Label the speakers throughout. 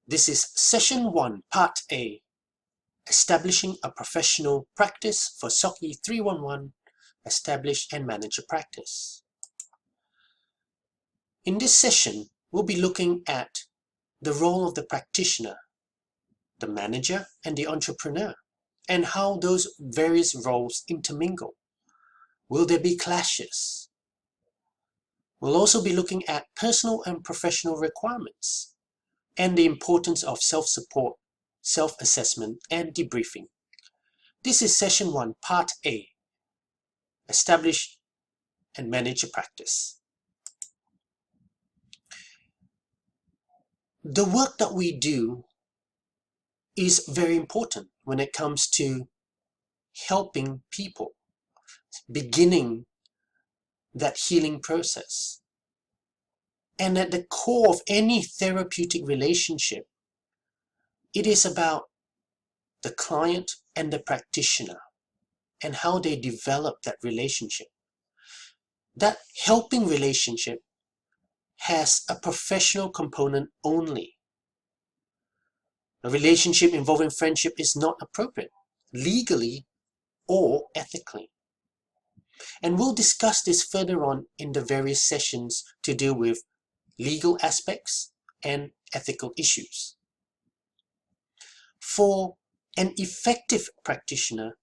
Speaker 1: This is Session 1, Part A, Establishing a Professional Practice for SOCE311, Establish and Manage a Practice. In this session, we'll be looking at the role of the practitioner, the manager, and the entrepreneur, and how those various roles intermingle. Will there be clashes? We'll also be looking at personal and professional requirements, and the importance of self-support, self-assessment, and debriefing. This is Session 1, Part A, Establish and Manage a Practice. The work that we do is very important when it comes to helping people, beginning that healing process. And at the core of any therapeutic relationship, it is about the client and the practitioner and how they develop that relationship. That helping relationship has a professional component only. A relationship involving friendship is not appropriate, legally or ethically. And we'll discuss this further on in the various sessions to deal with legal aspects and ethical issues. For an effective practitioner,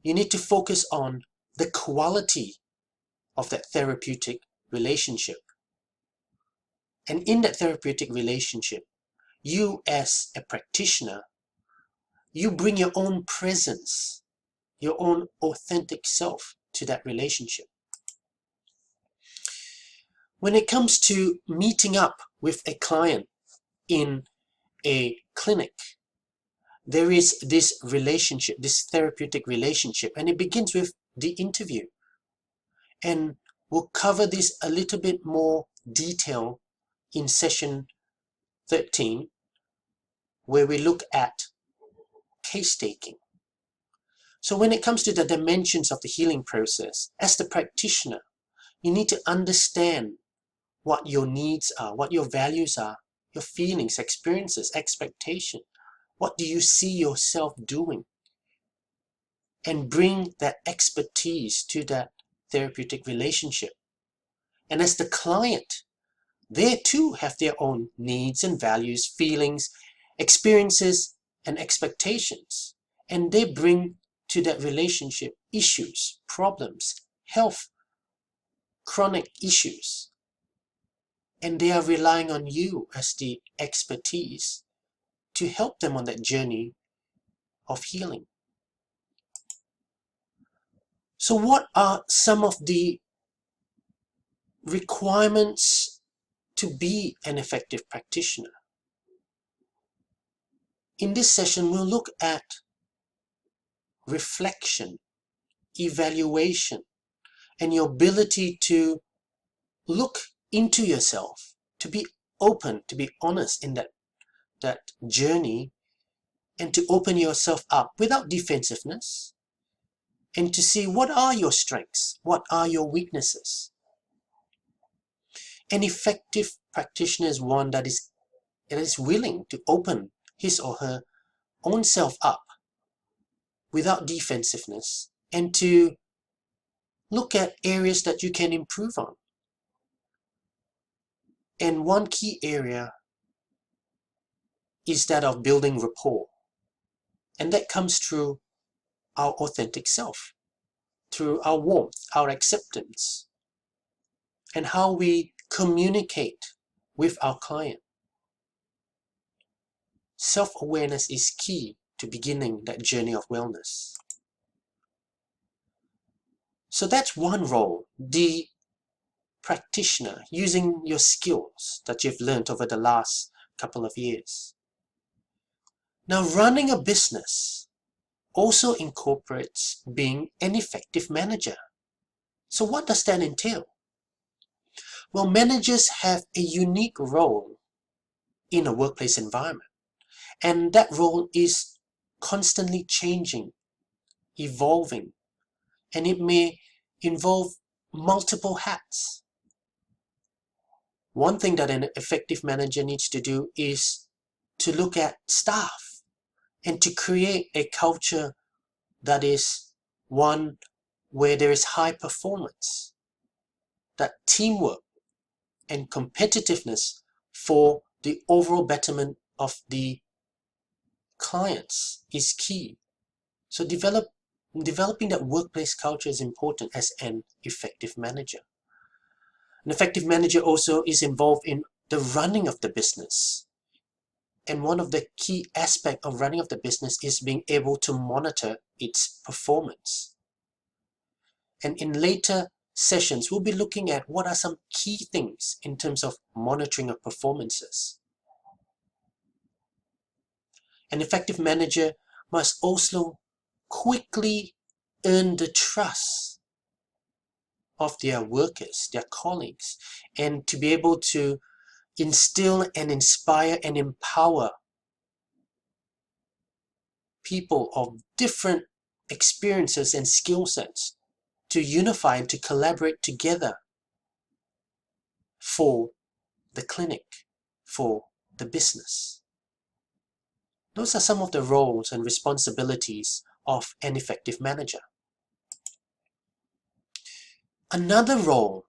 Speaker 1: you need to focus on the quality of that therapeutic relationship. And in that therapeutic relationship, you as a practitioner, you bring your own presence, your own authentic self to that relationship. When it comes to meeting up with a client in a clinic, there is this relationship, this therapeutic relationship, and it begins with the interview. And we'll cover this a little bit more detail in session 13, where we look at case taking. So when it comes to the dimensions of the healing process, as the practitioner, you need to understand what your needs are, what your values are, your feelings, experiences, expectation. What do you see yourself doing? And bring that expertise to that therapeutic relationship. And as the client, they too have their own needs and values, feelings, experiences, and expectations. And they bring to that relationship issues, problems, health, chronic issues. And they are relying on you as the expertise to help them on that journey of healing. So what are some of the requirements to be an effective practitioner? In this session, we'll look at reflection, evaluation, and your ability to look into yourself, to be open, to be honest in that journey, and to open yourself up without defensiveness, and to see what are your strengths, what are your weaknesses. An effective practitioner is one that is willing to open his or her own self up without defensiveness and to look at areas that you can improve on. And one key area is that of building rapport. And that comes through our authentic self, through our warmth, our acceptance, and how we communicate with our client. Self-awareness is key to beginning that journey of wellness. So that's one role, the practitioner, using your skills that you've learned over the last couple of years. Now, running a business also incorporates being an effective manager. So what does that entail? Well, managers have a unique role in a workplace environment, and that role is constantly changing, evolving, and it may involve multiple hats. One thing that an effective manager needs to do is to look at staff and to create a culture that is one where there is high performance, that teamwork and competitiveness for the overall betterment of the clients is key. So developing that workplace culture is important as an effective manager. An effective manager also is involved in the running of the business. And one of the key aspects of running of the business is being able to monitor its performance. And in later sessions, we'll be looking at what are some key things in terms of monitoring of performances. An effective manager must also quickly earn the trust of their workers, their colleagues, and to be able to instill and inspire and empower people of different experiences and skill sets to unify and to collaborate together for the clinic, for the business. Those are some of the roles and responsibilities of an effective manager. Another role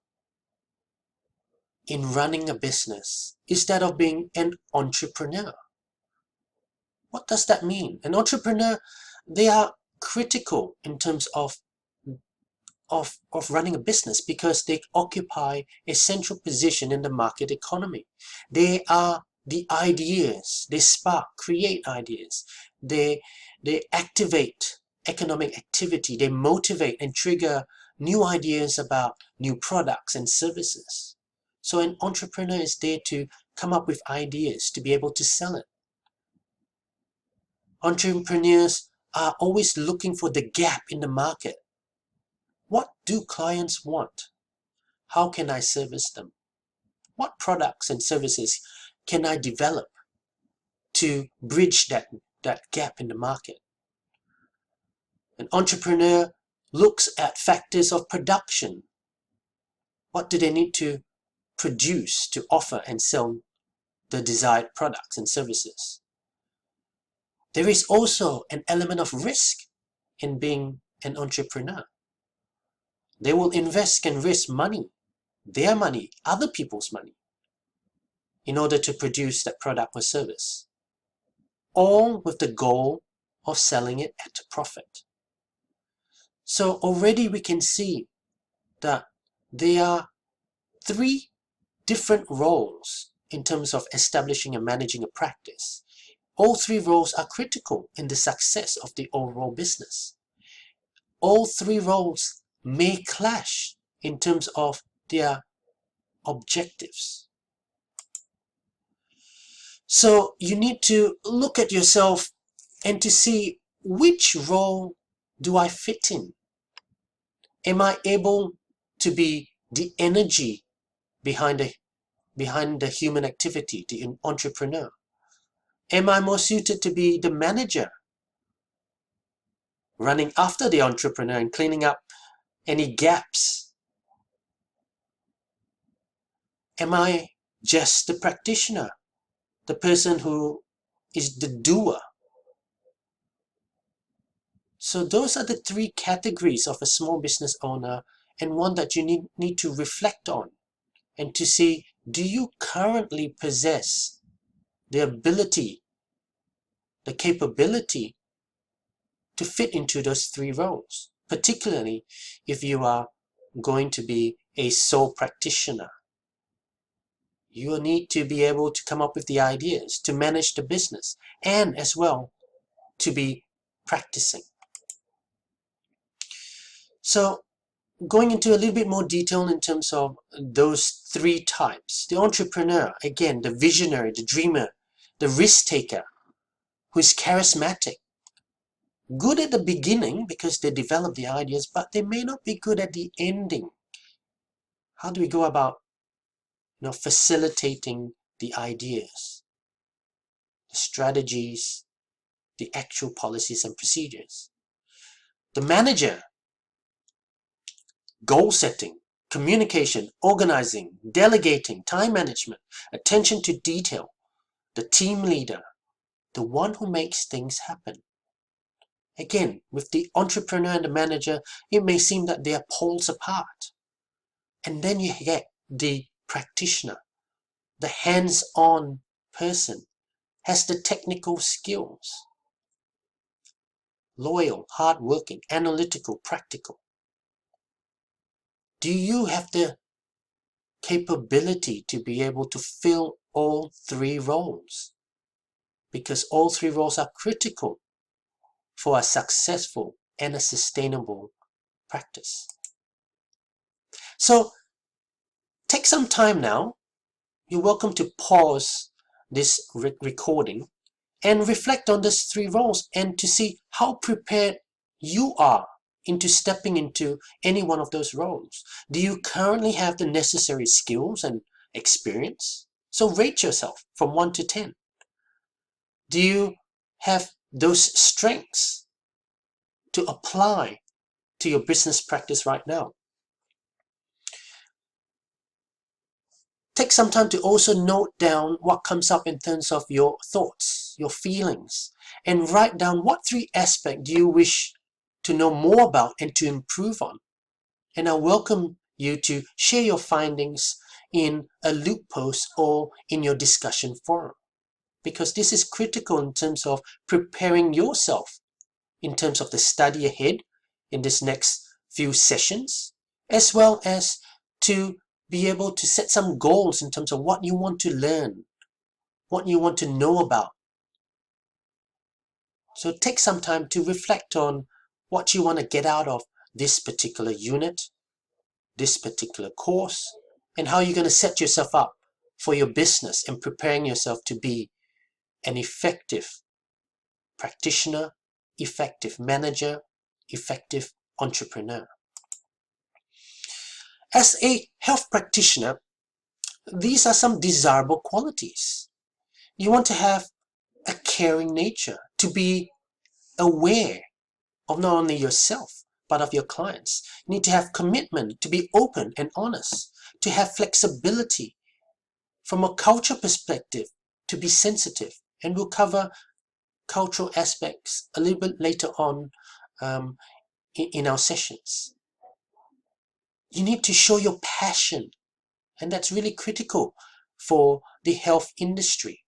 Speaker 1: in running a business is that of being an entrepreneur. What does that mean? An entrepreneur, they are critical in terms of running a business because they occupy a central position in the market economy. They are the ideas, they spark, create ideas, they activate economic activity, they motivate and trigger new ideas about new products and services. So an entrepreneur is there to come up with ideas to be able to sell it. Entrepreneurs are always looking for the gap in the market. What do clients want? How can I service them? What products and services can I develop to bridge that gap in the market? An entrepreneur looks at factors of production. What do they need to produce to offer and sell the desired products and services? There is also an element of risk in being an entrepreneur. They will invest and risk money, their money, other people's money, in order to produce that product or service, all with the goal of selling it at a profit. So already we can see that there are three different roles in terms of establishing and managing a practice. All three roles are critical in the success of the overall business. All three roles may clash in terms of their objectives. So you need to look at yourself and to see which role do I fit in? Am I able to be the energy behind the human activity, the entrepreneur? Am I more suited to be the manager, running after the entrepreneur and cleaning up any gaps? Am I just the practitioner, the person who is the doer? So those are the three categories of a small business owner, and one that you need to reflect on and to see, do you currently possess the ability, the capability to fit into those three roles, particularly if you are going to be a sole practitioner. You will need to be able to come up with the ideas to manage the business and as well to be practicing. So going into a little bit more detail in terms of those three types. The entrepreneur, again, the visionary, the dreamer, the risk taker, who is charismatic, good at the beginning because they develop the ideas, but they may not be good at the ending. How do we go about facilitating the ideas, the strategies, the actual policies and procedures? The manager, goal setting, communication, organizing, delegating, time management, attention to detail. The team leader, the one who makes things happen. Again, with the entrepreneur and the manager, it may seem that they are poles apart. And then you get the practitioner, the hands-on person, has the technical skills, loyal, hardworking, analytical, practical. Do you have the capability to be able to fill all three roles? Because all three roles are critical for a successful and a sustainable practice. So take some time now. You're welcome to pause this recording and reflect on these three roles and to see how prepared you are into stepping into any one of those roles. Do you currently have the necessary skills and experience? So rate yourself from 1 to 10. Do you have those strengths to apply to your business practice right now? Take some time to also note down what comes up in terms of your thoughts, your feelings, and write down what 3 aspects do you wish to know more about and to improve on. And I welcome you to share your findings in a loop post or in your discussion forum, because this is critical in terms of preparing yourself in terms of the study ahead in this next few sessions, as well as to be able to set some goals in terms of what you want to learn, what you want to know about. So take some time to reflect on what you want to get out of this particular unit, this particular course, and how you're going to set yourself up for your business and preparing yourself to be an effective practitioner, effective manager, effective entrepreneur. As a health practitioner, these are some desirable qualities. You want to have a caring nature, to be aware of not only yourself, but of your clients. You need to have commitment, to be open and honest, to have flexibility. From a culture perspective, to be sensitive. And we'll cover cultural aspects a little bit later on in our sessions. You need to show your passion, and that's really critical for the health industry.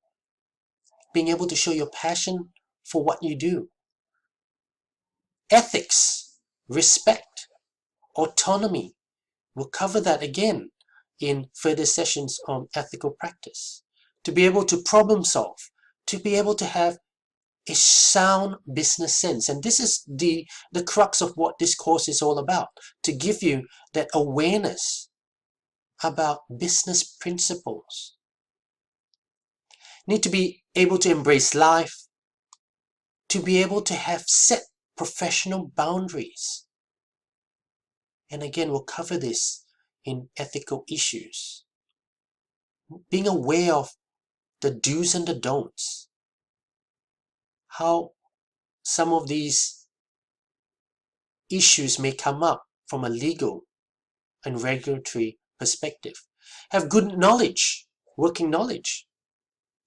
Speaker 1: Being able to show your passion for what you do. Ethics, respect, autonomy. We'll cover that again in further sessions on ethical practice. To be able to problem solve, to be able to have a sound business sense. And this is the crux of what this course is all about, to give you that awareness about business principles. Need to be able to embrace life, to be able to have set professional boundaries. And again, we'll cover this in ethical issues. Being aware of the do's and the don'ts. How some of these issues may come up from a legal and regulatory perspective. Have good knowledge, working knowledge,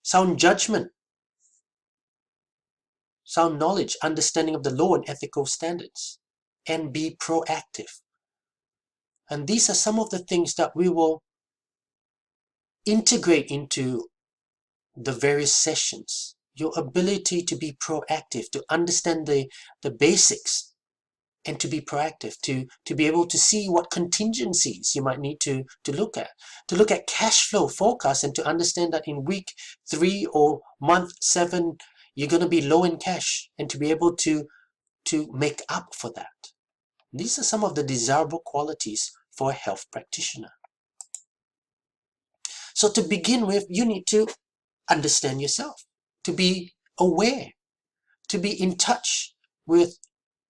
Speaker 1: sound judgment, sound knowledge, understanding of the law and ethical standards, and be proactive. And these are some of the things that we will integrate into the various sessions. Your ability to be proactive, to understand the basics, and to be proactive, to be able to see what contingencies you might need to look at cash flow forecasts, and to understand that in week 3 or month 7 you're going to be low in cash, and to be able to make up for that. These are some of the desirable qualities for a health practitioner. So to begin with, you need to understand yourself, to be aware, to be in touch with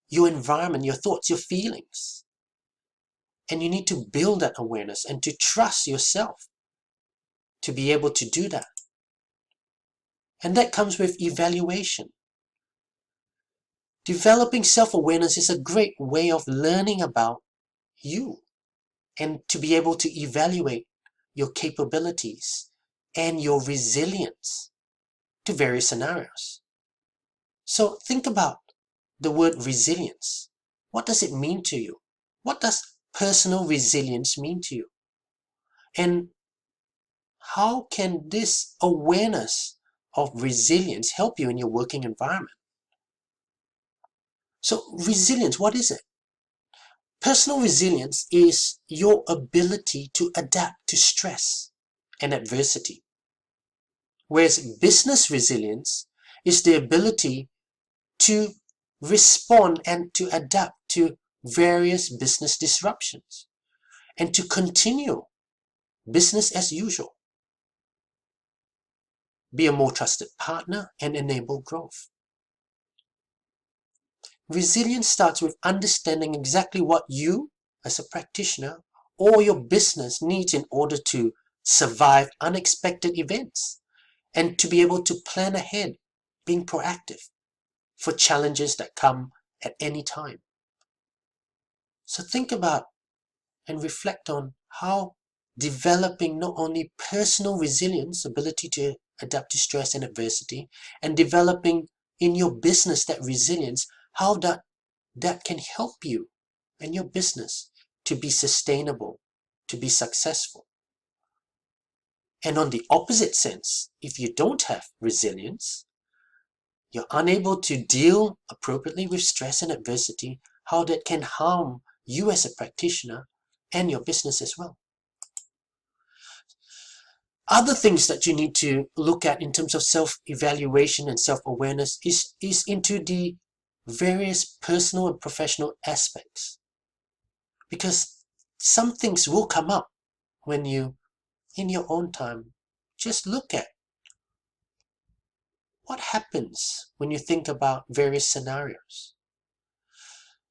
Speaker 1: your environment, your thoughts, your feelings. And you need to build that awareness and to trust yourself to be able to do that. And that comes with evaluation. Developing self-awareness is a great way of learning about you and to be able to evaluate your capabilities and your resilience to various scenarios. So think about the word resilience. What does it mean to you? What does personal resilience mean to you? And how can this awareness of resilience help you in your working environment? So resilience, what is it? Personal resilience is your ability to adapt to stress and adversity. Whereas business resilience is the ability to respond and to adapt to various business disruptions and to continue business as usual. Be a more trusted partner and enable growth. Resilience starts with understanding exactly what you, as a practitioner, or your business needs in order to survive unexpected events and to be able to plan ahead, being proactive for challenges that come at any time. So think about and reflect on how developing not only personal resilience, ability to adapt to stress and adversity, and developing in your business that resilience, how that can help you and your business to be sustainable, to be successful. And on the opposite sense, if you don't have resilience, you're unable to deal appropriately with stress and adversity, how that can harm you as a practitioner and your business as well. Other things that you need to look at in terms of self-evaluation and self-awareness is into the various personal and professional aspects. Because some things will come up when you, in your own time, just look at what happens when you think about various scenarios.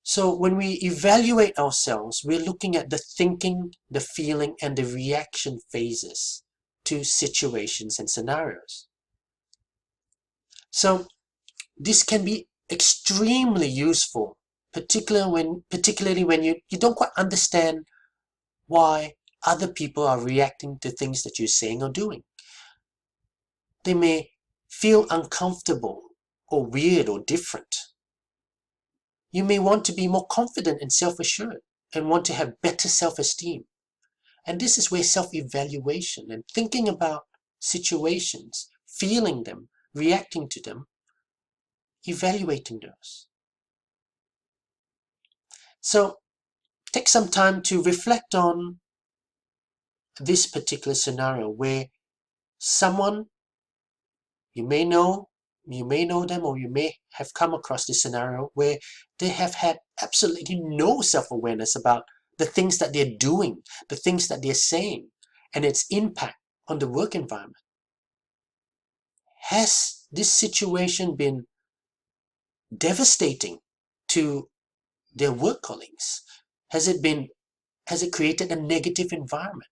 Speaker 1: So when we evaluate ourselves, we're looking at the thinking, the feeling, and the reaction phases to situations and scenarios. So this can be extremely useful, particularly when you don't quite understand why other people are reacting to things that you're saying or doing. They may feel uncomfortable or weird or different. You may want to be more confident and self-assured and want to have better self-esteem. And this is where self-evaluation and thinking about situations, feeling them, reacting to them, evaluating those. So take some time to reflect on this particular scenario where someone you may know them, or you may have come across this scenario where they have had absolutely no self-awareness about the things that they're doing, the things that they're saying, and its impact on the work environment. Has this situation been devastating to their work colleagues? Has it created a negative environment?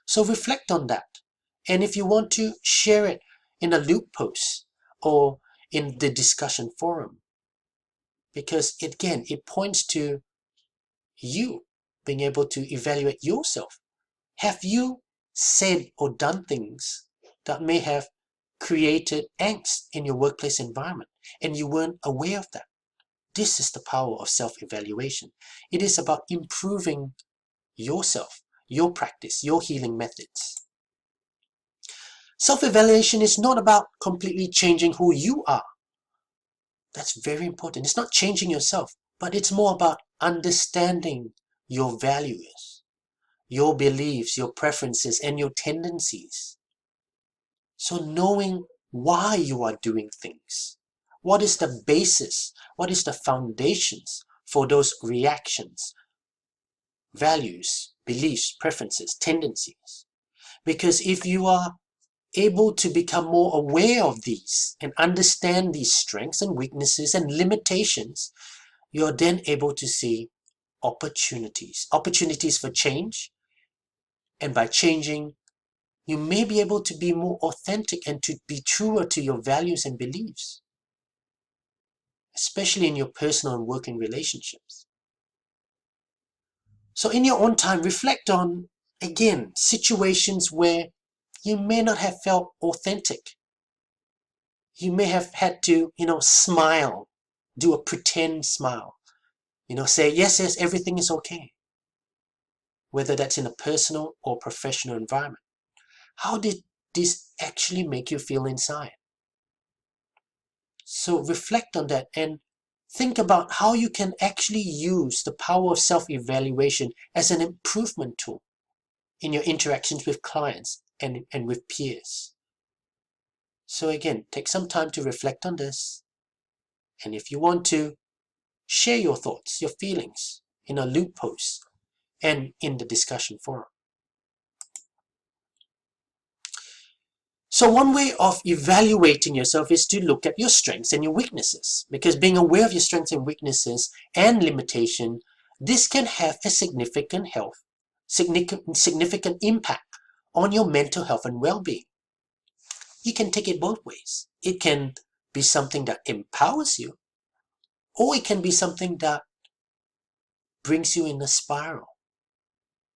Speaker 1: So reflect on that. And if you want to share it in a loop post or in the discussion forum, because again, it points to you being able to evaluate yourself. Have you said or done things that may have created angst in your workplace environment and you weren't aware of that? This is the power of self-evaluation. It is about improving yourself, your practice, your healing methods. Self-evaluation is not about completely changing who you are. That's very important. It's not changing yourself, but it's more about understanding your values, your beliefs, your preferences, and your tendencies. So knowing why you are doing things. What is the basis? What is the foundations for those reactions, values, beliefs, preferences, tendencies? Because if you are able to become more aware of these and understand these strengths and weaknesses and limitations, you're then able to see opportunities for change. And by changing, you may be able to be more authentic and to be truer to your values and beliefs, especially in your personal and working relationships. So in your own time, reflect on, again, situations where you may not have felt authentic You may have had to, smile, do a pretend smile, say, yes, yes, everything is okay. Whether that's in a personal or professional environment. How did this actually make you feel inside? So reflect on that and think about how you can actually use the power of self-evaluation as an improvement tool in your interactions with clients and with peers. So again, take some time to reflect on this. And if you want to, share your thoughts, your feelings in a loop post and in the discussion forum. So one way of evaluating yourself is to look at your strengths and your weaknesses, because being aware of your strengths and weaknesses and limitation, this can have a significant impact on your mental health and well-being. You can take it both ways. It can be something that empowers you, or it can be something that brings you in a spiral.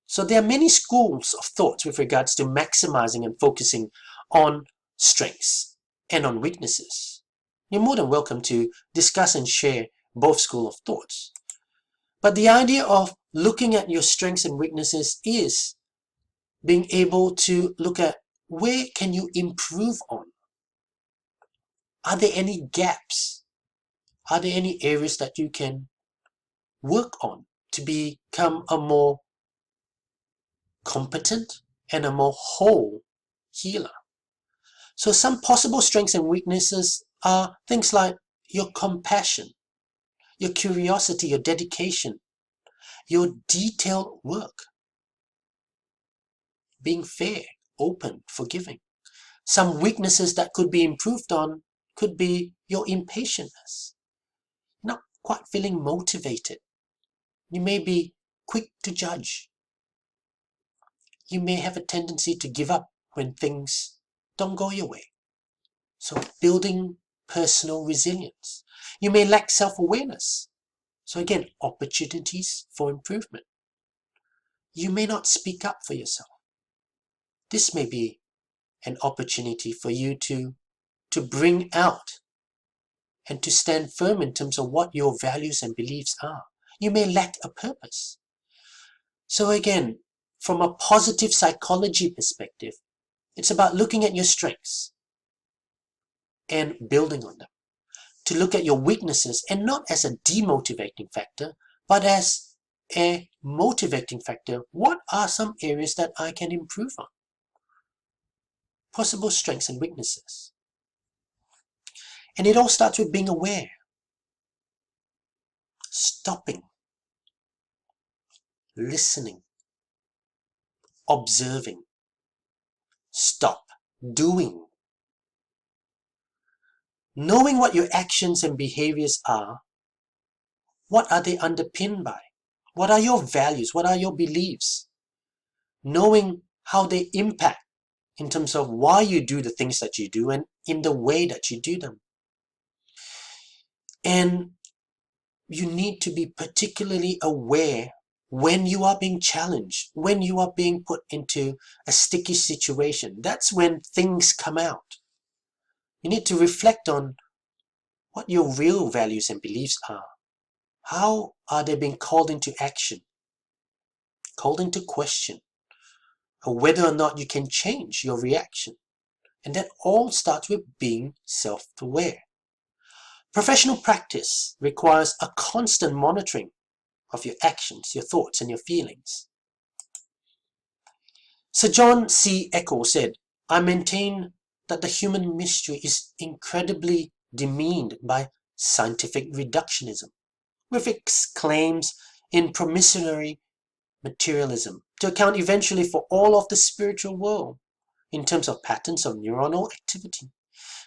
Speaker 1: So there are many schools of thoughts with regards to maximizing and focusing on strengths and on weaknesses. You're more than welcome to discuss and share both schools of thoughts. But the idea of looking at your strengths and weaknesses is being able to look at where can you improve on. Are there any gaps? Are there any areas that you can work on to become a more competent and a more whole healer? So some possible strengths and weaknesses are things like your compassion, your curiosity, your dedication, your detailed work, being fair, open, forgiving. Some weaknesses that could be improved on could be your impatientness, not quite feeling motivated. You may be quick to judge. You may have a tendency to give up when things don't go your way. So building personal resilience. You may lack self-awareness. So again, opportunities for improvement. You may not speak up for yourself. This may be an opportunity for you to bring out and to stand firm in terms of what your values and beliefs are. You may lack a purpose. So again, from a positive psychology perspective, it's about looking at your strengths and building on them. To look at your weaknesses, and not as a demotivating factor, but as a motivating factor. What are some areas that I can improve on? Possible strengths and weaknesses. And it all starts with being aware. Stopping. Listening. Observing. Stop. Doing. Knowing what your actions and behaviors are. What are they underpinned by? What are your values? What are your beliefs? Knowing how they impact in terms of why you do the things that you do and in the way that you do them. And you need to be particularly aware when you are being challenged, when you are being put into a sticky situation. That's when things come out. You need to reflect on what your real values and beliefs are. How are they being called into action, called into question, or whether or not you can change your reaction. And that all starts with being self-aware. Professional practice requires a constant monitoring of your actions, your thoughts, and your feelings. Sir John C. Eccles said, "I maintain that the human mystery is incredibly demeaned by scientific reductionism, with its claims in promissory materialism to account eventually for all of the spiritual world in terms of patterns of neuronal activity.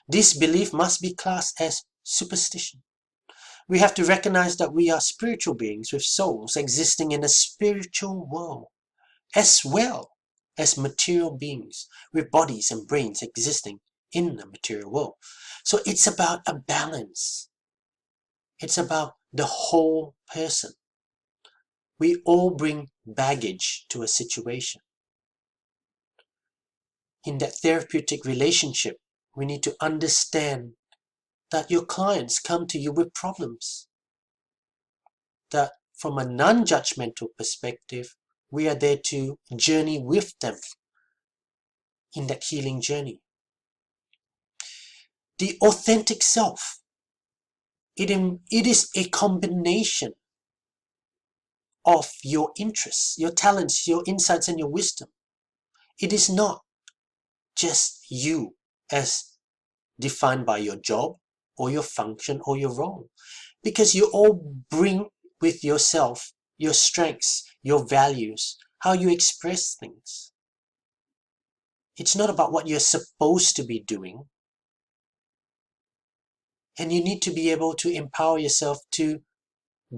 Speaker 1: This belief must be classed as superstition. We have to recognize that we are spiritual beings with souls existing in a spiritual world, as well as material beings with bodies and brains existing in the material world." So it's about a balance. It's about the whole person. We all bring baggage to a situation. In that therapeutic relationship, we need to understand that your clients come to you with problems, that from a non-judgmental perspective, we are there to journey with them in that healing journey. The authentic self, it is a combination of your interests, your talents, your insights, and your wisdom. It is not just you as defined by your job or your function or your role, because you all bring with yourself your strengths, your values, how you express things. It's not about what you're supposed to be doing, and you need to be able to empower yourself to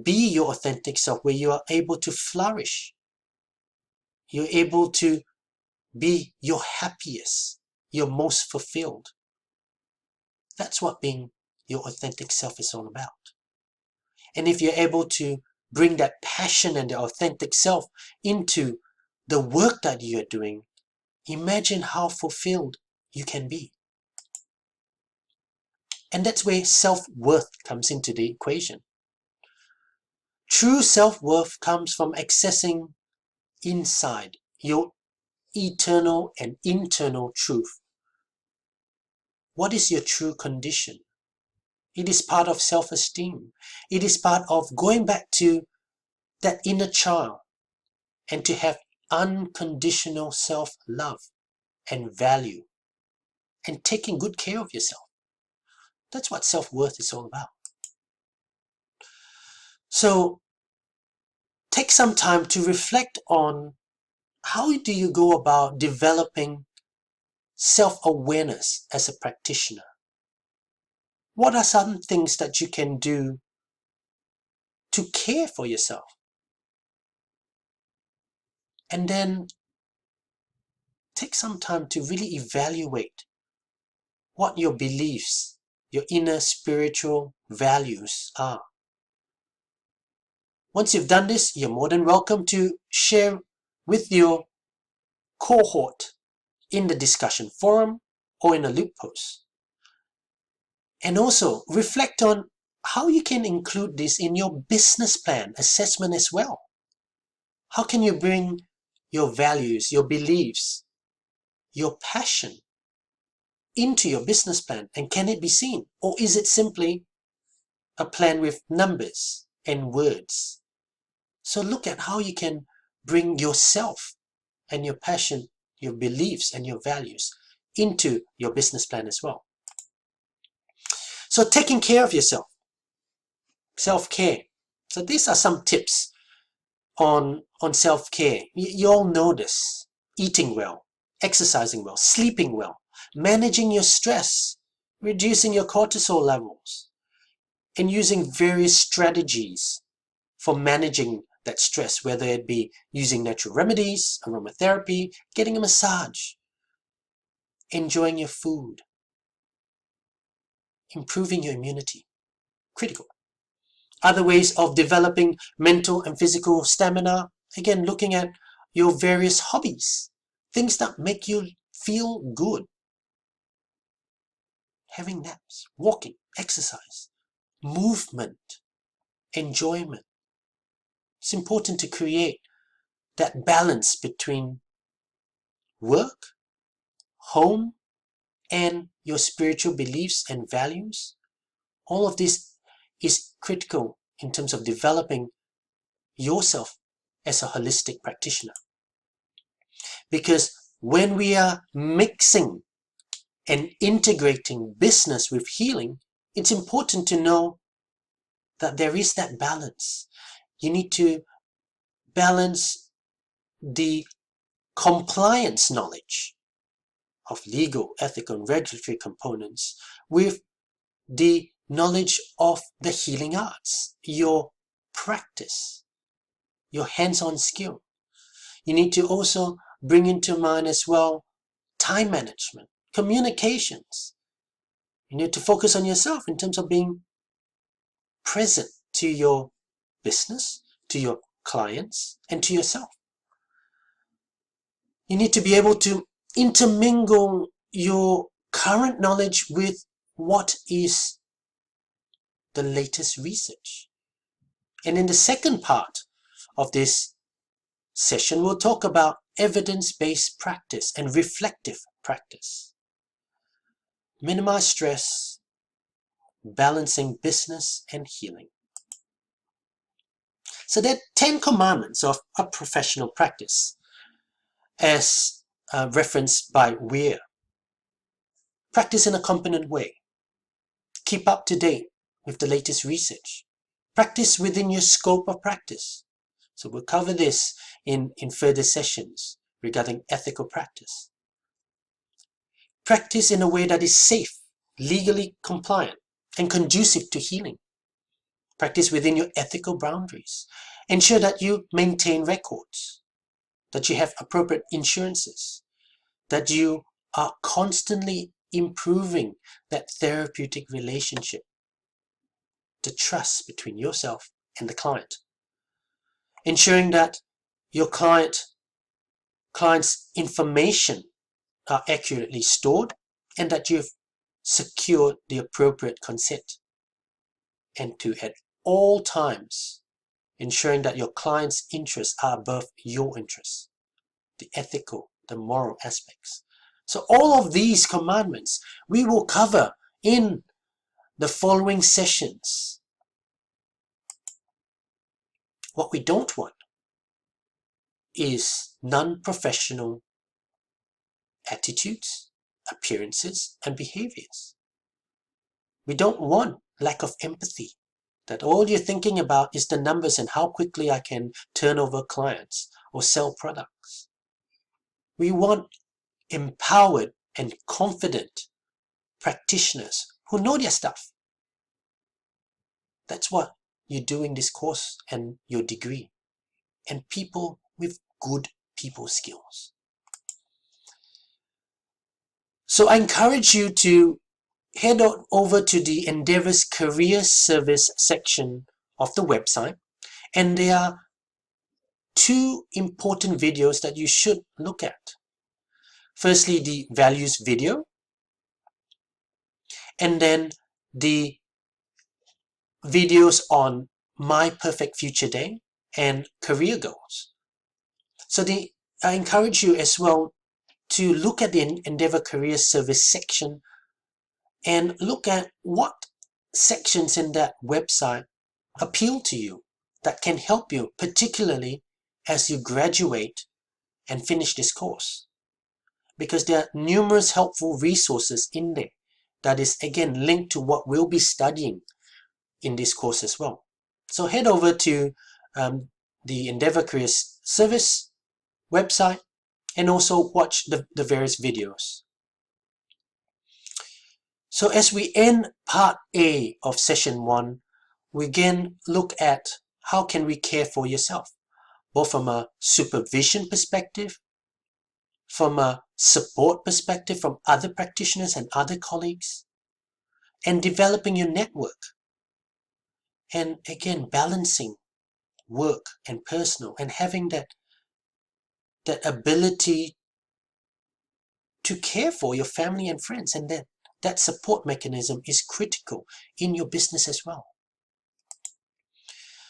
Speaker 1: be your authentic self, where you are able to flourish. You're able to be your happiest, your most fulfilled. That's what being your authentic self is all about. And if you're able to bring that passion and the authentic self into the work that you're doing, imagine how fulfilled you can be. And that's where self-worth comes into the equation. True self-worth comes from accessing inside your eternal and internal truth. What is your true condition? It is part of self-esteem. It is part of going back to that inner child and to have unconditional self-love and value and taking good care of yourself. That's what self-worth is all about. So take some time to reflect on how do you go about developing self-awareness as a practitioner. What are some things that you can do to care for yourself? And then take some time to really evaluate what your beliefs, your inner spiritual values are. Once you've done this, you're more than welcome to share with your cohort in the discussion forum or in a loop post. And also reflect on how you can include this in your business plan assessment as well. How can you bring your values, your beliefs, your passion into your business plan, and can it be seen? Or is it simply a plan with numbers and words? So look at how you can bring yourself and your passion, your beliefs and your values into your business plan as well. So taking care of yourself, self-care. So these are some tips on self-care. You all know this. Eating well, exercising well, sleeping well, managing your stress, reducing your cortisol levels, and using various strategies for managing that stress, whether it be using natural remedies, aromatherapy, getting a massage, enjoying your food, improving your immunity. Critical. Other ways of developing mental and physical stamina, again, looking at your various hobbies, things that make you feel good. Having naps, walking, exercise, movement, enjoyment. It's important to create that balance between work, home, and your spiritual beliefs and values. All of this is critical in terms of developing yourself as a holistic practitioner. Because when we are mixing and integrating business with healing, it's important to know that there is that balance. You need to balance the compliance knowledge of legal, ethical, and regulatory components with the knowledge of the healing arts, your practice, your hands-on skill. You need to also bring into mind as well time management, communications. You need to focus on yourself in terms of being present to your business, to your clients, and to yourself. You need to be able to intermingle your current knowledge with what is the latest research. And in the second part of this session, we'll talk about evidence-based practice and reflective practice. Minimize stress, balancing business and healing. So there are 10 commandments of a professional practice as referenced by Weir. Practice in a competent way. Keep up to date with the latest research. Practice within your scope of practice. So we'll cover this in further sessions regarding ethical practice. Practice in a way that is safe, legally compliant, and conducive to healing. Practice within your ethical boundaries. Ensure that you maintain records, that you have appropriate insurances, that you are constantly improving that therapeutic relationship, the trust between yourself and the client. Ensuring that your client's information are accurately stored and that you've secured the appropriate consent. And to, at all times, ensuring that your client's interests are above your interests, the ethical, the moral aspects. So all of these commandments we will cover in the following sessions. What we don't want is non-professional attitudes, appearances, and behaviors. We don't want lack of empathy, that all you're thinking about is the numbers and how quickly I can turn over clients or sell products. We want empowered and confident practitioners who know their stuff. That's what you're doing this course and your degree. And people with good people skills. So I encourage you to head on over to the Endeavour's Career Service section of the website, and there are 2 important videos that you should look at. Firstly, the values video, and then the videos on My Perfect Future Day and career goals. So I encourage you as well to look at the Endeavour Career Service section and look at what sections in that website appeal to you that can help you, particularly as you graduate and finish this course. Because there are numerous helpful resources in there that is again linked to what we'll be studying in this course as well. So head over to the Endeavour Career Service website and also watch the various videos. So as we end part A of session 1, we again look at how can we care for yourself, both from a supervision perspective, from a support perspective from other practitioners and other colleagues, and developing your network. And again, balancing work and personal and having that ability to care for your family and friends, and that support mechanism is critical in your business as well.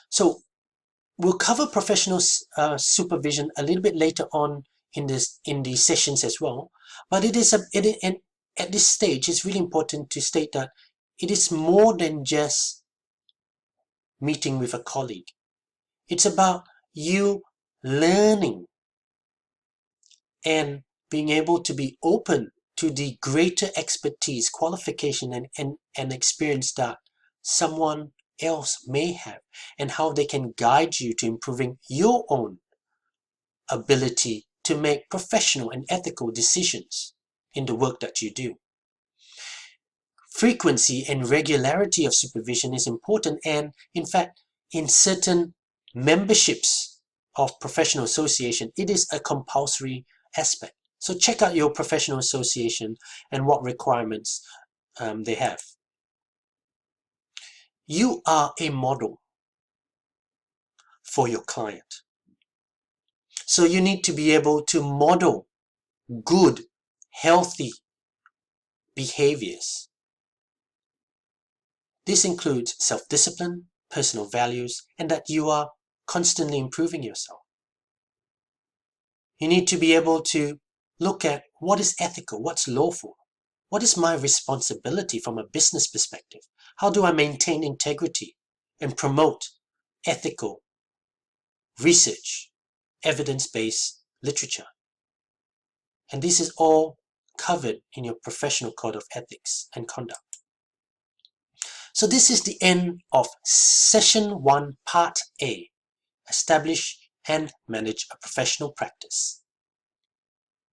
Speaker 1: So we'll cover professional supervision a little bit later on in these sessions as well, but at this stage it's really important to state that it is more than just meeting with a colleague. It's about you learning and being able to be open to the greater expertise, qualification, and experience that someone else may have, and how they can guide you to improving your own ability to make professional and ethical decisions in the work that you do. Frequency and regularity of supervision is important, and in fact, in certain memberships of professional association, it is a compulsory aspect. So check out your professional association and what requirements they have. You are a model for your client. So you need to be able to model good, healthy behaviors This includes self-discipline, personal values, and that you are constantly improving yourself. You need to be able to look at what is ethical, what's lawful, what is my responsibility from a business perspective, how do I maintain integrity and promote ethical research, evidence-based literature. And this is all covered in your professional code of ethics and conduct. So this is the end of Session 1, Part A, Establish and Manage a Professional Practice.